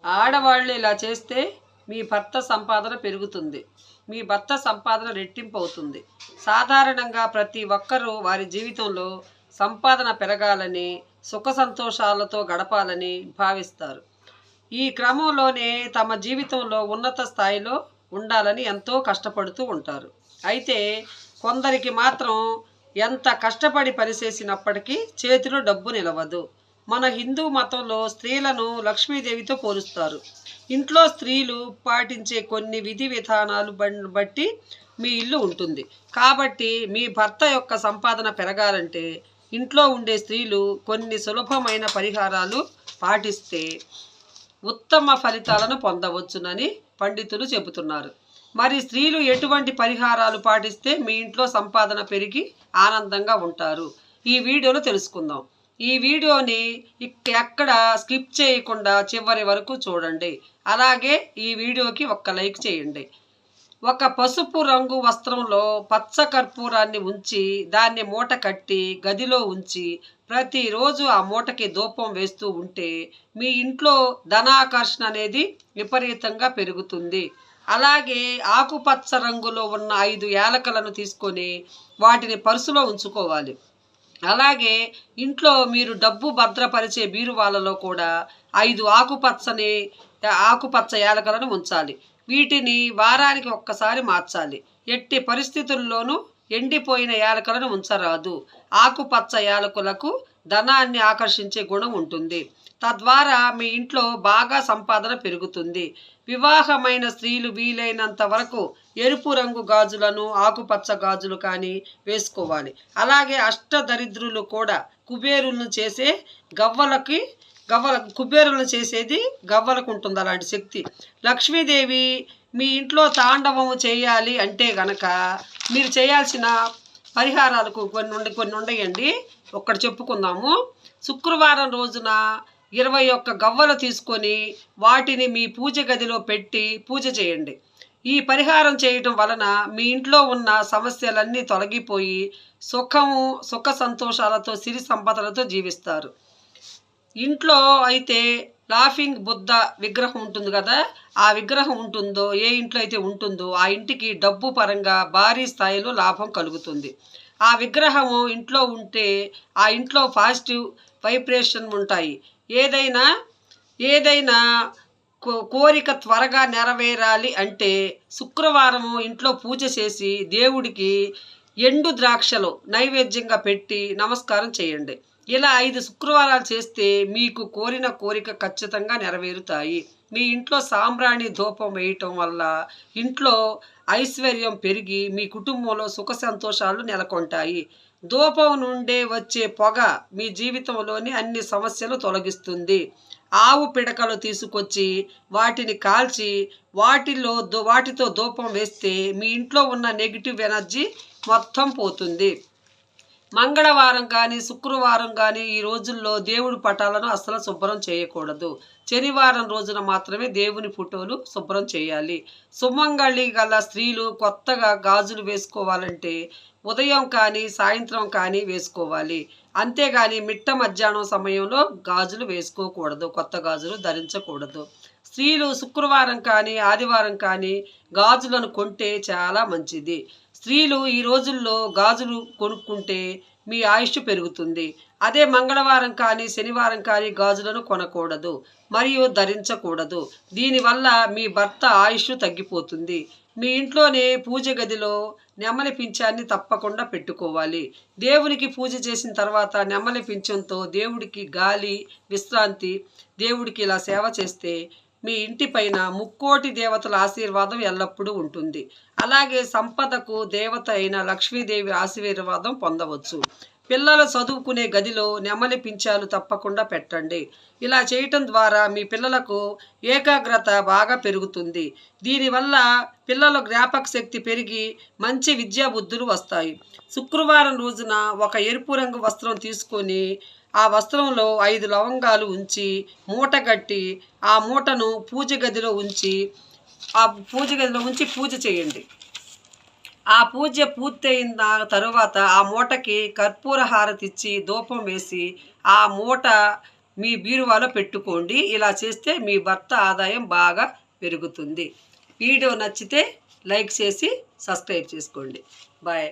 ఆడవాళ్ళు ఇలా చేస్తే మీ భర్త సంపాదన పెరుగుతుంది. మీ భర్త సంపాదన రెట్టింపు అవుతుంది. సాధారణంగా ప్రతి ఒక్కరూ వారి జీవితంలో సంపాదన పెరగాలని, సుఖ సంతోషాలతో గడపాలని భావిస్తారు. ఈ క్రమంలోనే తమ జీవితంలో ఉన్నత స్థాయిలో ఉండాలని ఎంతో కష్టపడుతూ ఉంటారు. అయితే కొందరికి మాత్రం ఎంత కష్టపడి పనిచేసినప్పటికీ చేతిలో డబ్బు నిలవదు. మన హిందూ మతంలో స్త్రీలను లక్ష్మీదేవితో పోలుస్తారు. ఇంట్లో స్త్రీలు పాటించే కొన్ని విధి విధానాలు బట్టి మీ ఇల్లు ఉంటుంది. కాబట్టి మీ భర్త యొక్క సంపాదన పెరగాలంటే ఇంట్లో ఉండే స్త్రీలు కొన్ని సులభమైన పరిహారాలు పాటిస్తే ఉత్తమ ఫలితాలను పొందవచ్చునని పండితులు చెబుతున్నారు. మరి స్త్రీలు ఎటువంటి పరిహారాలు పాటిస్తే మీ ఇంట్లో సంపాదన పెరిగి ఆనందంగా ఉంటారు? ఈ వీడియోలో తెలుసుకుందాం. ఈ వీడియోని ఎక్కడ స్కిప్ చేయకుండా చివరి వరకు చూడండి. అలాగే ఈ వీడియోకి ఒక్క లైక్ చేయండి. ఒక పసుపు రంగు వస్త్రంలో పచ్చ కర్పూరాన్ని ఉంచి దాన్ని మూట కట్టి గదిలో ఉంచి ప్రతిరోజు ఆ మూటకి ధూపం వేస్తూ ఉంటే మీ ఇంట్లో ధనాకర్షణ అనేది విపరీతంగా పెరుగుతుంది. అలాగే ఆకుపచ్చ రంగులో ఉన్న 5 యాలకులను తీసుకొని వాటిని పర్సులో ఉంచుకోవాలి. అలాగే ఇంట్లో మీరు డబ్బు భద్రపరిచే బీరువాలలో కూడా 5 ఆకుపచ్చ యాలకులను ఉంచాలి. వీటిని వారానికి ఒక్కసారి మార్చాలి. ఎట్టి పరిస్థితుల్లోనూ ఎండిపోయిన యాలకులను ఉంచరాదు. ఆకుపచ్చ యాలకులకు ధనాన్ని ఆకర్షించే గుణం ఉంటుంది. తద్వారా మీ ఇంట్లో బాగా సంపాదన పెరుగుతుంది. వివాహమైన స్త్రీలు వీలైనంత వరకు ఎరుపు రంగు గాజులను, ఆకుపచ్చ గాజులు కానీ వేసుకోవాలి. అలాగే అష్టదరిద్రులు కూడా కుబేరులను చేసే కుబేరులను చేసేది గవ్వలకు ఉంటుంది అలాంటి శక్తి. లక్ష్మీదేవి మీ ఇంట్లో తాండవము చేయాలి అంటే గనక మీరు చేయాల్సిన పరిహారాలకు కొన్ని ఉండయండి. ఒక్కటి చెప్పుకుందాము. శుక్రవారం రోజున 21 గవ్వలు తీసుకొని వాటిని మీ పూజ గదిలో పెట్టి పూజ చేయండి. ఈ పరిహారం చేయటం వలన మీ ఇంట్లో ఉన్న సమస్యలన్నీ తొలగిపోయి సుఖ సంతోషాలతో సిరి సంపదలతో జీవిస్తారు. ఇంట్లో అయితే లాఫింగ్ బుద్ధ విగ్రహం ఉంటుంది కదా, ఆ విగ్రహం ఉంటుందో ఏ ఇంట్లో అయితే ఉంటుందో ఆ ఇంటికి డబ్బు పరంగా భారీ స్థాయిలో లాభం కలుగుతుంది. ఆ విగ్రహము ఇంట్లో ఉంటే ఆ ఇంట్లో పాజిటివ్ వైబ్రేషన్ ఉంటాయి. ఏదైనా కోరిక త్వరగా నెరవేరాలి అంటే శుక్రవారము ఇంట్లో పూజ చేసి దేవుడికి ఎండు ద్రాక్షలు నైవేద్యంగా పెట్టి నమస్కారం చేయండి. ఇలా 5 శుక్రవారాలు చేస్తే మీకు కోరిన కోరిక ఖచ్చితంగా నెరవేరుతాయి. మీ ఇంట్లో సాంబ్రాణి ధూపం వేయటం వల్ల ఇంట్లో ఐశ్వర్యం పెరిగి మీ కుటుంబంలో సుఖ సంతోషాలు నెలకొంటాయి. ధూపం నుండే వచ్చే పొగ మీ జీవితంలోని అన్ని సమస్యలు తొలగిస్తుంది. ఆవు పిడకలు తీసుకొచ్చి వాటిని కాల్చి వాటితో ధూపం వేస్తే మీ ఇంట్లో ఉన్న నెగిటివ్ ఎనర్జీ మొత్తం పోతుంది. మంగళవారం కానీ శుక్రవారం కానీ ఈ రోజుల్లో దేవుడి పటాలను అస్సలు శుభ్రం చేయకూడదు. శనివారం రోజున మాత్రమే దేవుని ఫోటోలు శుభ్రం చేయాలి. సుమంగళి గల స్త్రీలు కొత్తగా గాజులు వేసుకోవాలంటే ఉదయం కానీ సాయంత్రం కానీ వేసుకోవాలి. అంతేగాని మిట్ట మధ్యాహ్నం సమయంలో గాజులు వేసుకోకూడదు, కొత్త గాజులు ధరించకూడదు. స్త్రీలు శుక్రవారం కానీ ఆదివారం కానీ గాజులను కొంటే చాలా మంచిది. స్త్రీలు ఈ రోజుల్లో గాజులు కొనుక్కుంటే మీ ఆయుష్ పెరుగుతుంది. అదే మంగళవారం కానీ శనివారం కానీ గాజులను కొనకూడదు మరియు ధరించకూడదు. దీనివల్ల మీ భర్త ఆయుష్ తగ్గిపోతుంది. మీ ఇంట్లోనే పూజ గదిలో నెమలి పింఛాన్ని తప్పకుండా పెట్టుకోవాలి. దేవునికి పూజ చేసిన తర్వాత నెమలి పింఛంతో దేవుడికి గాలి, విశ్రాంతి, దేవుడికి ఇలా సేవ చేస్తే మీ ఇంటి పైన ముక్కోటి దేవతల ఆశీర్వాదం ఎల్లప్పుడూ ఉంటుంది. అలాగే సంపదకు దేవత అయిన లక్ష్మీదేవి ఆశీర్వాదం పొందవచ్చు. పిల్లలు చదువుకునే గదిలో నెమలి పింఛాలు తప్పకుండా పెట్టండి. ఇలా చేయటం ద్వారా మీ పిల్లలకు ఏకాగ్రత బాగా పెరుగుతుంది. దీనివల్ల పిల్లల జ్ఞాపక శక్తి పెరిగి మంచి విద్యా బుద్ధులు వస్తాయి. శుక్రవారం రోజున ఒక ఎరుపు రంగు వస్త్రం తీసుకొని ఆ వస్త్రంలో 5 లవంగాలు ఉంచి మూట కట్టి ఆ మూటను పూజ గదిలో ఉంచి పూజ చేయండి. ఆ పూజ పూర్తయిన తరువాత ఆ మూటకి కర్పూర హారతి ఇచ్చి ధూపం వేసి ఆ మూట మీ బీరువాలో పెట్టుకోండి. ఇలా చేస్తే మీ భర్త ఆదాయం బాగా పెరుగుతుంది. వీడియో నచ్చితే లైక్ చేసి సబ్స్క్రైబ్ చేసుకోండి. బాయ్.